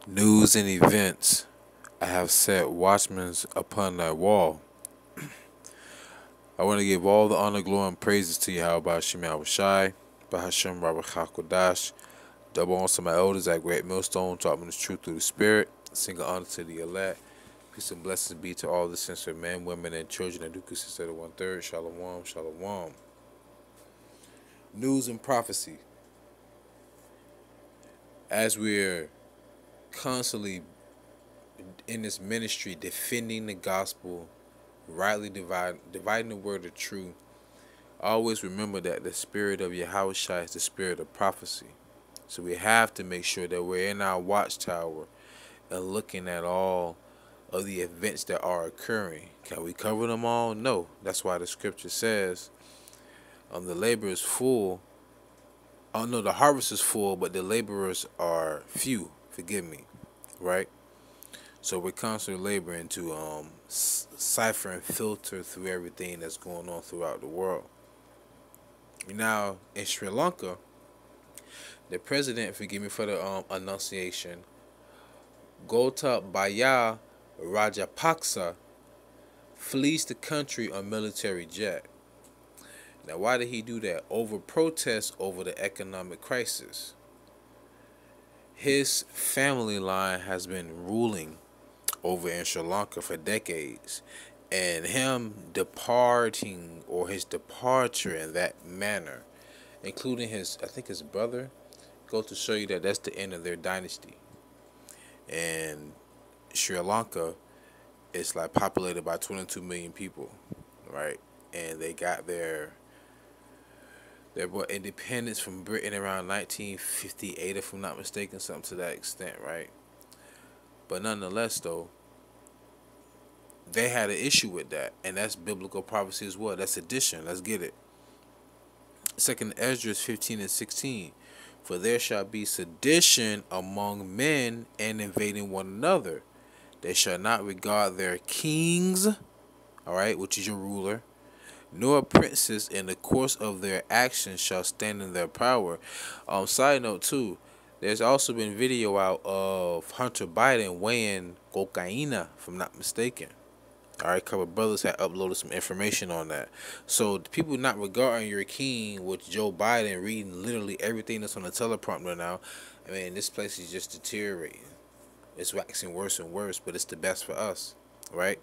News and events. I have set watchmen upon thy wall. I want to give all the honor, glory, and praises to YAHAWASHI, Bahasham RAWACHAA QADASH. Double honor to my elders at Great Millstone, taught me the truth through the Spirit. Single honor to the elect. Peace and blessings be to all the sincere men, women, and children that do consider the 1/3. Shalom, shalom. News and prophecy. As we're constantly in this ministry defending the gospel, rightly dividing the word of truth, always remember that the spirit of Yahawashi is the spirit of prophecy. So we have to make sure that we're in our watchtower and looking at all of the events that are occurring. Can we cover them all? No. That's why the scripture says the labor is full. Oh no, the harvest is full, but the laborers are few. Forgive me, right? So we're constantly laboring to cipher and filter through everything that's going on throughout the world. Now, in Sri Lanka, the president, forgive me for the enunciation, Gotabaya Rajapaksa, flees the country on military jet. Now, why did he do that? Over protests over the economic crisis. His family line has been ruling over in Sri Lanka for decades, and him departing, or his departure in that manner, including his, I think his brother, go to show you that that's the end of their dynasty. And Sri Lanka is like populated by 22 million people, right? And they got their independence from Britain around 1958, if I'm not mistaken, something to that extent, right? But nonetheless, though, they had an issue with that, and that's biblical prophecy as well. That's sedition. Let's get it. 2nd Esdras 15:16. For there shall be sedition among men, and invading one another. They shall not regard their kings, all right, which is your ruler, nor princes, in the course of their actions shall stand in their power. Side note too, there's also been video out of Hunter Biden weighing cocaine, if I'm not mistaken. All right, a couple of brothers had uploaded some information on that. So the people not regarding your king with Joe Biden reading literally everything that's on the teleprompter now. I mean, this place is just deteriorating. It's waxing worse and worse, but it's the best for us, right?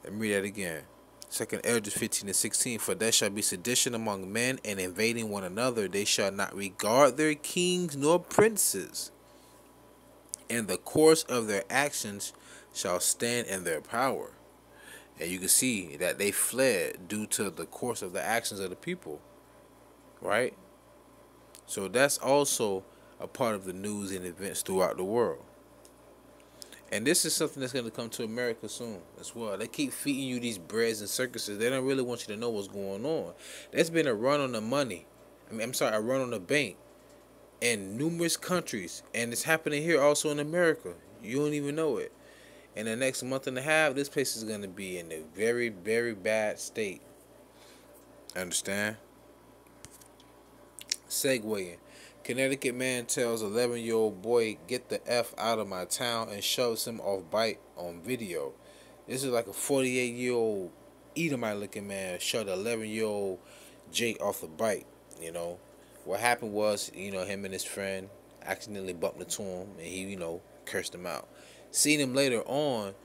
Let me read that again. 2nd Esdras 15:16. For there shall be sedition among men, and invading one another. They shall not regard their kings nor princes, and the course of their actions shall stand in their power. And you can see that they fled due to the course of the actions of the people, right? So that's also a part of the news and events throughout the world. And this is something that's going to come to America soon as well. They keep feeding you these breads and circuses. They don't really want you to know what's going on. There's been a run on the money. A run on the bank in numerous countries. And it's happening here also in America. You don't even know it. In the next month and a half, this place is going to be in a very, very bad state. Understand? Segueing. Connecticut man tells 11-year-old boy, get the F out of my town, and shoves him off bike on video. This is like a 48-year-old Edomite looking man shoved an 11-year-old Jake off the bike, you know. What happened was, him and his friend accidentally bumped into him, and he, cursed him out. Seen him later on,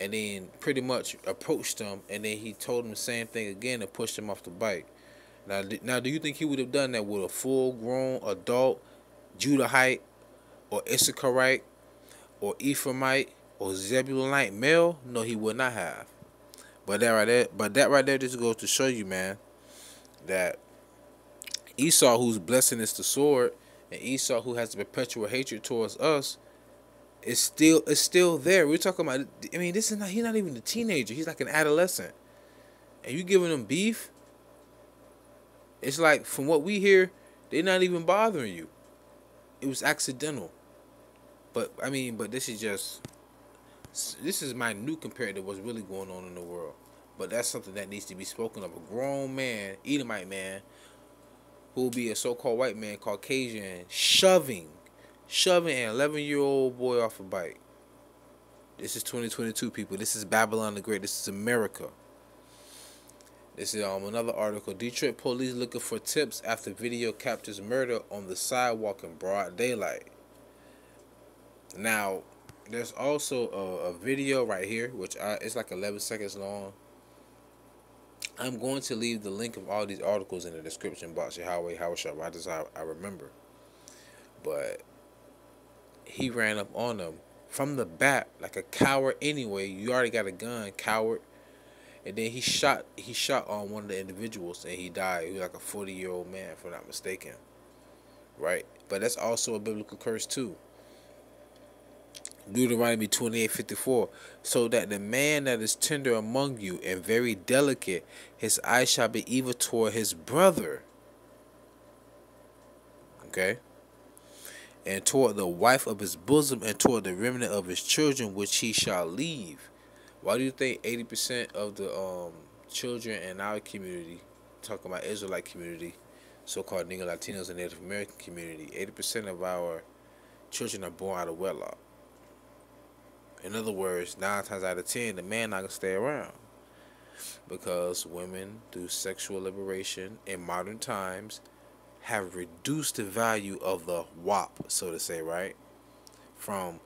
and then pretty much approached him, and then he told him the same thing again and pushed him off the bike. Now, do you think he would have done that with a full-grown adult Judahite or Issacharite or Ephraimite or Zebulonite male? No, he would not have. But that right there just goes to show you, man, that Esau, whose blessing is the sword, and Esau, who has a perpetual hatred towards us, is still there. We're talking about. He's not even a teenager. He's like an adolescent, and you giving him beef. It's like, from what we hear, they're not even bothering you. It was accidental. But this is minute compared to what's really going on in the world. But that's something that needs to be spoken of. A grown man, Edomite man, who will be a so-called white man, Caucasian, shoving shoving an 11-year-old boy off a bike. This is 2022, people. This is Babylon the Great. This is America. This is another article. Detroit police looking for tips after video captures murder on the sidewalk in broad daylight. Now, there's also a video right here, which it's like 11 seconds long. I'm going to leave the link of all these articles in the description box. YAHAWAH, YAHAWASHI, right as I remember. But he ran up on them from the back like a coward anyway. You already got a gun, coward. And then he shot on one of the individuals and he died. He was like a 40-year-old man, if I'm not mistaken. Right? But that's also a biblical curse too. Deuteronomy 28:54. So that the man that is tender among you and very delicate, his eye shall be evil toward his brother. Okay? And toward the wife of his bosom and toward the remnant of his children which he shall leave. Why do you think 80% of the children in our community, talking about Israelite community, so-called Negro Latinos and Native American community, 80% of our children are born out of wedlock? In other words, 9 times out of 10, the man not going to stay around. Because women, through sexual liberation in modern times, have reduced the value of the WAP, so to say, right? From,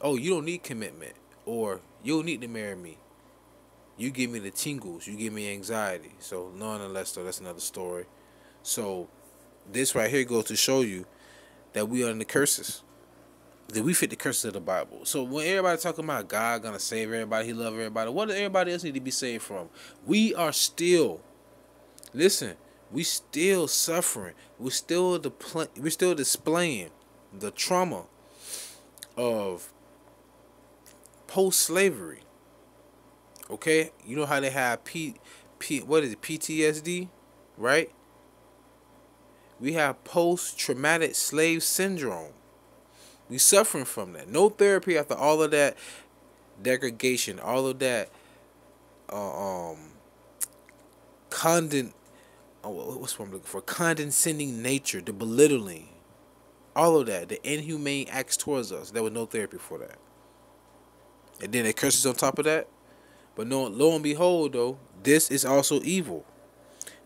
oh, you don't need commitment. Or, you don't need to marry me. You give me the tingles. You give me anxiety. So, nonetheless, though, that's another story. So, this right here goes to show you that we are in the curses. That we fit the curses of the Bible. So, when everybody talking about God going to save everybody, he love everybody, what does everybody else need to be saved from? We are still, listen, we still suffering. We're still displaying the trauma of post-slavery. Okay, you know how they have PTSD, right? We have post-traumatic slave syndrome. We suffering from that. No therapy after all of that degradation, all of that condescending nature, the belittling, all of that, the inhumane acts towards us. There was no therapy for that. And then the curses on top of that. But no, lo and behold, though, this is also evil.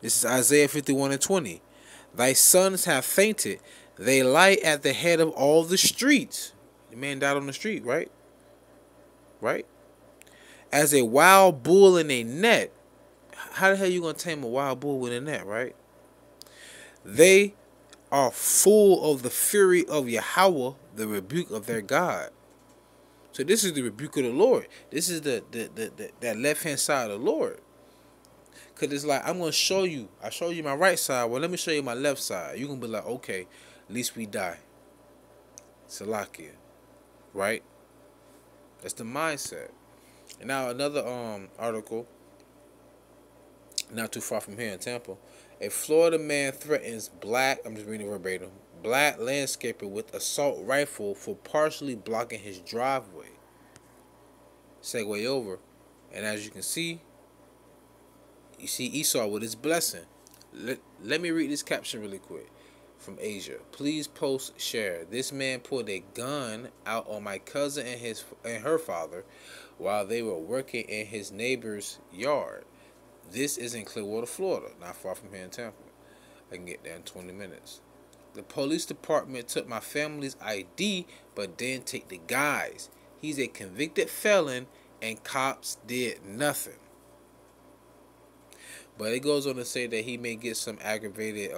This is Isaiah 51:20. Thy sons have fainted. They lie at the head of all the streets. The man died on the street, right? Right? As a wild bull in a net. How the hell you going to tame a wild bull with a net, right? They are full of the fury of Yahawah, the rebuke of their God. So this is the rebuke of the Lord. This is that left-hand side of the Lord. Because it's like, I'm going to show you. I show you my right side. Well, let me show you my left side. You're going to be like, okay, at least we die. Salakia. Right? That's the mindset. And now another article, not too far from here in Tampa. A Florida man threatens black, I'm just reading verbatim, black landscaper with assault rifle for partially blocking his driveway. Segue over. And as you can see, you see Esau with his blessing. Let me read this caption really quick. From Asia. Please post, share. This man pulled a gun out on my cousin and her father while they were working in his neighbor's yard. This is in Clearwater, Florida, not far from here in Tampa. I can get there in 20 minutes. The police department took my family's ID, but didn't take the guy's. He's a convicted felon, and cops did nothing. But it goes on to say that he may get some aggravated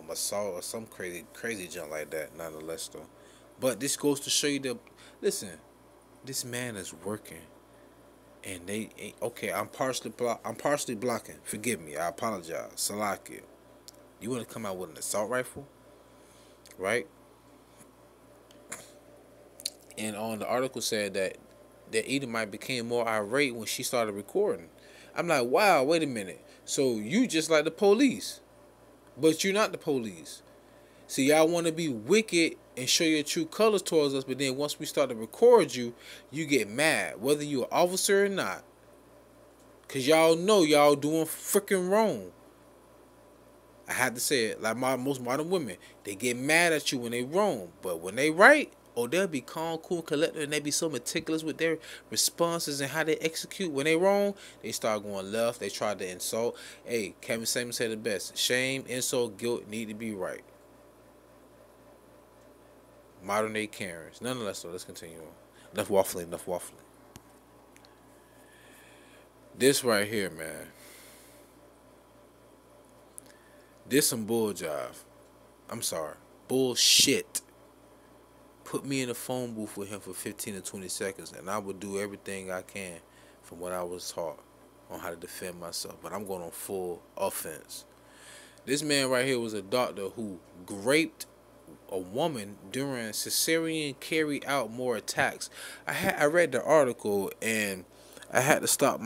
assault or some crazy junk like that, nonetheless though. But this goes to show you listen, this man is working. And okay, I'm partially blocking. Forgive me, I apologize. Salakia. You want to come out with an assault rifle? Right? And on the article said that Edomite became more irate when she started recording. I'm like, wow, wait a minute. So you just like the police. But you're not the police. See, y'all want to be wicked and show your true colors towards us, but then once we start to record you, you get mad, whether you're an officer or not. Because y'all know y'all doing freaking wrong. I had to say it. Like most modern women, they get mad at you when they wrong, but when they right, oh, they'll be calm, cool, collected, and they be so meticulous with their responses and how they execute. When they wrong, they start going left. They try to insult. Hey, Kevin Samuels said it best: shame, insult, guilt need to be right. Modern day Karens. Nonetheless, so let's continue on. Enough waffling. Enough waffling. This right here, man. This some bull jive. I'm sorry. Bullshit. Put me in a phone booth with him for 15 to 20 seconds, and I will do everything I can from what I was taught on how to defend myself. But I'm going on full offense. This man right here was a doctor who raped a woman during cesarean carry out more attacks. I read the article, and I had to stop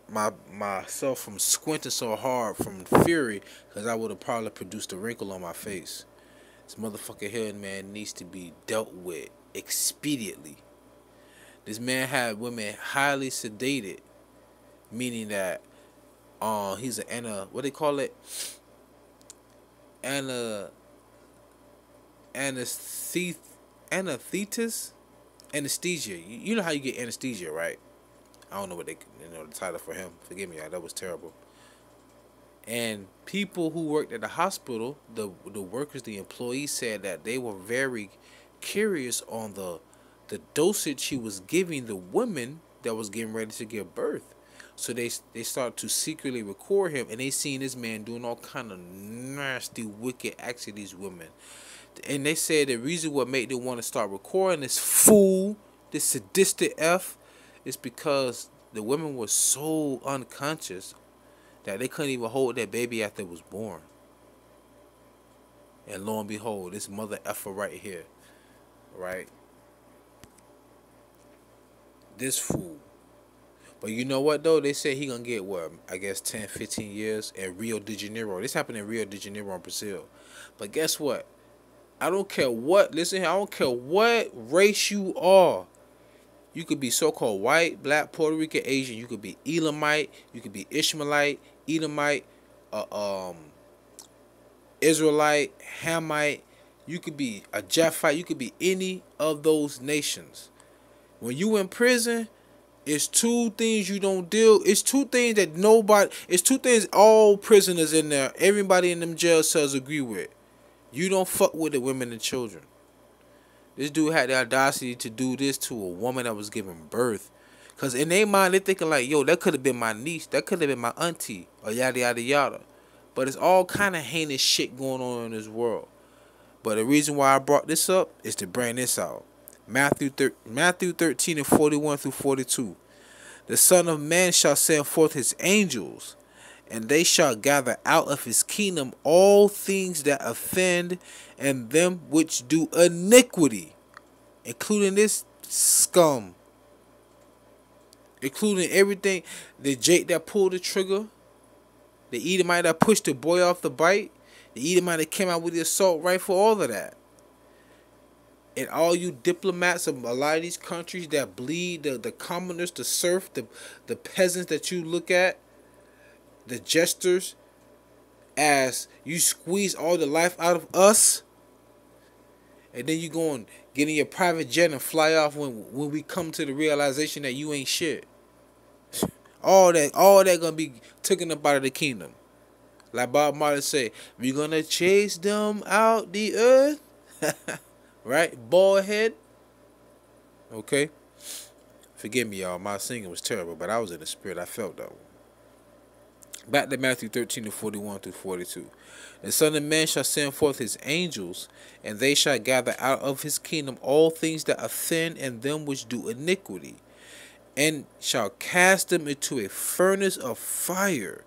myself from squinting so hard from fury, because I would have probably produced a wrinkle on my face. This motherfucker here, man, needs to be dealt with expediently. This man had women highly sedated, meaning that he's what they call it? Anesthesia. You know how you get anesthesia, right? I don't know what the title for him. Forgive me, that was terrible. And people who worked at the hospital, the workers, the employees, said that they were very curious on the dosage he was giving the women that was getting ready to give birth. So they started to secretly record him, and they seen this man doing all kind of nasty, wicked acts to these women. And they said the reason what made them want to start recording this fool, this sadistic F, is because the women were so unconscious that they couldn't even hold their baby after it was born. And lo and behold, this mother effer right here, right? This fool. But you know what, though? They said he gonna get, what, I guess 10, 15 years in Rio de Janeiro. This happened in Rio de Janeiro in Brazil. But guess what? I don't care what, listen here, I don't care what race you are. You could be so-called white, black, Puerto Rican, Asian. You could be Elamite. You could be Ishmaelite, Edomite, Israelite, Hamite. You could be a Japhite. You could be any of those nations. When you in prison, it's two things you don't deal. It's two things that nobody. It's two things all prisoners in there, everybody in them jail cells agree with. You don't fuck with the women and children. This dude had the audacity to do this to a woman that was giving birth. Because in their mind, they're thinking like, yo, that could have been my niece. That could have been my auntie. Or yada, yada, yada. But it's all kind of heinous shit going on in this world. But the reason why I brought this up is to bring this out. Matthew 13 and 41 through 42. The Son of Man shall send forth his angels, and they shall gather out of his kingdom all things that offend, and them which do iniquity, including this scum, including everything, the Jake that pulled the trigger, the Edomite that pushed the boy off the bike, the Edomite that came out with the assault rifle, all of that. And all you diplomats of a lot of these countries that bleed the commoners, the serf, the peasants that you look at, the jesters, as you squeeze all the life out of us, and then you go and get in your private jet and fly off when we come to the realization that you ain't shit. All that gonna be taken up out of the kingdom. Like Bob Marley say, we're gonna chase them out the earth. Right? Bald head. Okay? Forgive me, y'all. My singing was terrible, but I was in the spirit. I felt that one. Back to Matthew 13 to 41 through 42. The Son of Man shall send forth his angels, and they shall gather out of his kingdom all things that offend, and them which do iniquity, and shall cast them into a furnace of fire.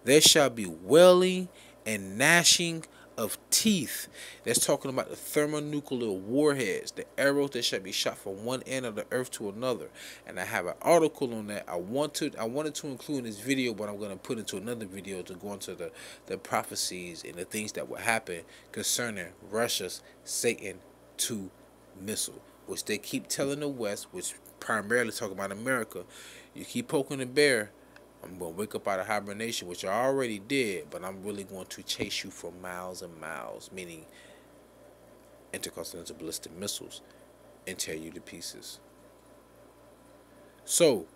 There shall be wailing and gnashing of teeth. That's talking about the thermonuclear warheads, the arrows that shall be shot from one end of the earth to another. And I have an article on that. I wanted to include in this video, but I'm going to put into another video to go into the prophecies and the things that will happen concerning Russia's Satan II missile, which they keep telling the West, which primarily talking about America. You keep poking the bear, I'm going to wake up out of hibernation, which I already did, but I'm really going to chase you for miles and miles, meaning intercontinental ballistic missiles, and tear you to pieces. So,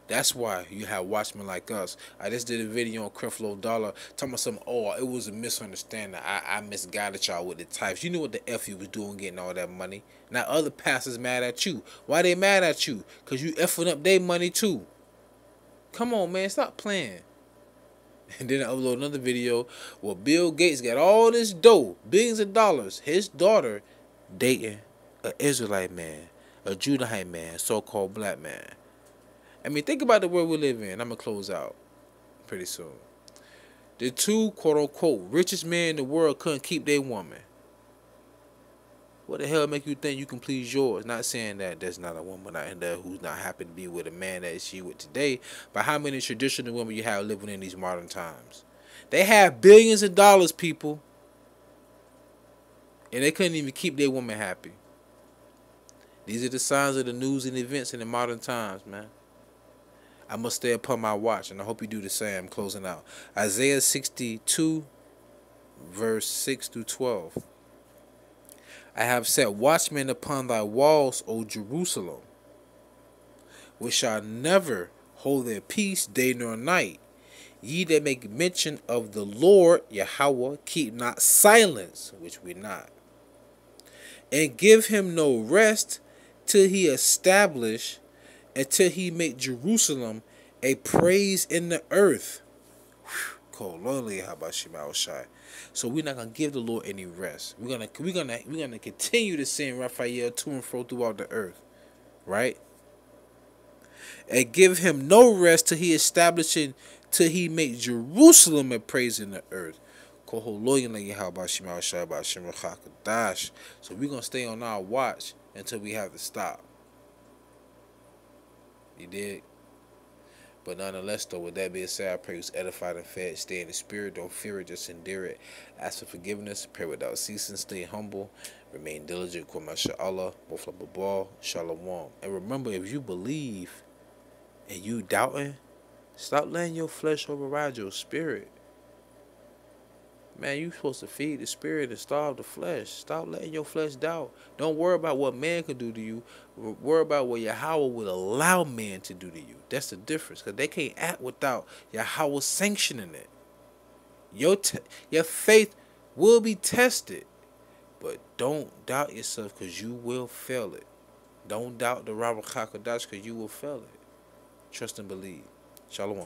that's why you have watchmen like us. I just did a video on Creflo Dollar talking about something. Oh, it was a misunderstanding. I misguided y'all with the types. You knew what the F you was doing getting all that money. Now other pastors mad at you. Why they mad at you? Because you effing up their money too. Come on, man. Stop playing. And then I upload another video where Bill Gates got all this dough, billions of dollars. His daughter dating an Israelite man, a Judahite man, so-called black man. I mean, think about the world we live in. I'm going to close out pretty soon. The two, quote-unquote, richest men in the world couldn't keep their woman. What the hell make you think you can please yours? Not saying that there's not a woman out there who's not happy to be with a man that she with today, but how many traditional women you have living in these modern times? They have billions of dollars, people, and they couldn't even keep their woman happy. These are the signs of the news and events in the modern times, man. I must stay upon my watch, and I hope you do the same. I'm closing out. Isaiah 62, verse 6 through 12. I have set watchmen upon thy walls, O Jerusalem, which shall never hold their peace day nor night. Ye that make mention of the Lord, Yahawah, keep not silence, which we not. And give him no rest till he establish, until he make Jerusalem a praise in the earth. So we're not gonna give the Lord any rest. We're gonna continue to send Raphael to and fro throughout the earth, right? And give him no rest till he establishing, till he make Jerusalem a praise in the earth. So we're gonna stay on our watch until we have to stop. You dig? But nonetheless, though, with that being said, I pray you was edified and fed. Stay in the spirit. Don't fear it. Just endure it. Ask for forgiveness. Pray without ceasing. Stay humble. Remain diligent. MashaAllah. Bofla Shalom. And remember, if you believe and you doubting, stop letting your flesh override your spirit. Man, you supposed to feed the spirit and starve the flesh. Stop letting your flesh doubt. Don't worry about what man can do to you. Worry about what Yahawah will allow man to do to you. That's the difference. Because they can't act without Yahawah sanctioning it. Your faith will be tested. But don't doubt yourself, because you will fail it. Don't doubt the RAWACHAA because you will fail it. Trust and believe. Shalom.